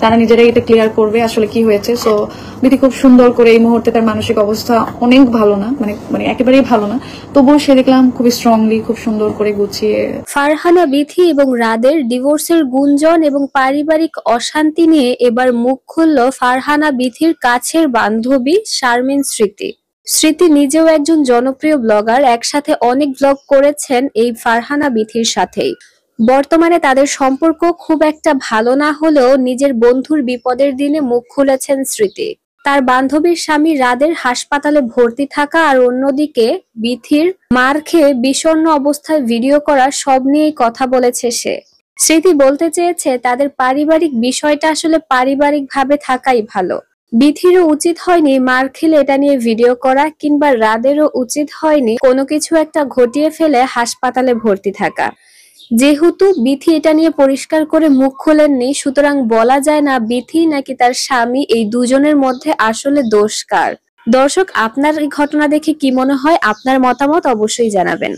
তারা নিজেরাই এটা ক্লিয়ার করবে আসলে কি হয়েছে। সো বিথি খুব সুন্দর করে, এই মুহূর্তে তার মানসিক অবস্থা অনেক ভালো না, মানে মানে একেবারেই ভালো না, তবুও সে দেখলাম খুবই স্ট্রংলি, খুব সুন্দর করে গুছিয়ে। ফারহানা বিথি এবং রাদের ডিভোর্সের গুঞ্জন এবং পারিবারিক অশান্তি নিয়ে এবার মুখ খুলল ফারহানা বিথির কাছের বান্ধবী শারমিন স্মৃতি। স্মৃতি নিজেও একজন জনপ্রিয় ব্লগার, একসাথে অনেক ব্লগ করেছেন এই ফারহানা বিথির সাথেই। বর্তমানে তাদের সম্পর্ক খুব একটা ভালো না হলেও নিজের বন্ধুর বিপদের দিনে মুখ খুলেছেন স্মৃতি। তার বান্ধবীর স্বামী রাদের হাসপাতালে ভর্তি থাকা আর অন্যদিকে বিথির মার খেয়ে বিষণ্ণ অবস্থায় ভিডিও করা, সব নিয়েই কথা বলেছে সে। স্মৃতি বলতে চেয়েছে তাদের পারিবারিক বিষয়টা আসলে পারিবারিকভাবে থাকাই ভালো। বিথিরও উচিত হয়নি মার খেলে এটা নিয়ে ভিডিও করা, কিংবা রাদেরও উচিত হয়নি কোনো কিছু একটা ঘটিয়ে ফেলে হাসপাতালে ভর্তি থাকা। যেহেতু বিথি এটা নিয়ে পরিষ্কার করে মুখ খোলেননি, সুতরাং বলা যায় না বিথি নাকি তার স্বামী এই দুজনের মধ্যে আসলে দোষ কার। দর্শক, আপনার এই ঘটনা দেখে কি মনে হয়? আপনার মতামত অবশ্যই জানাবেন।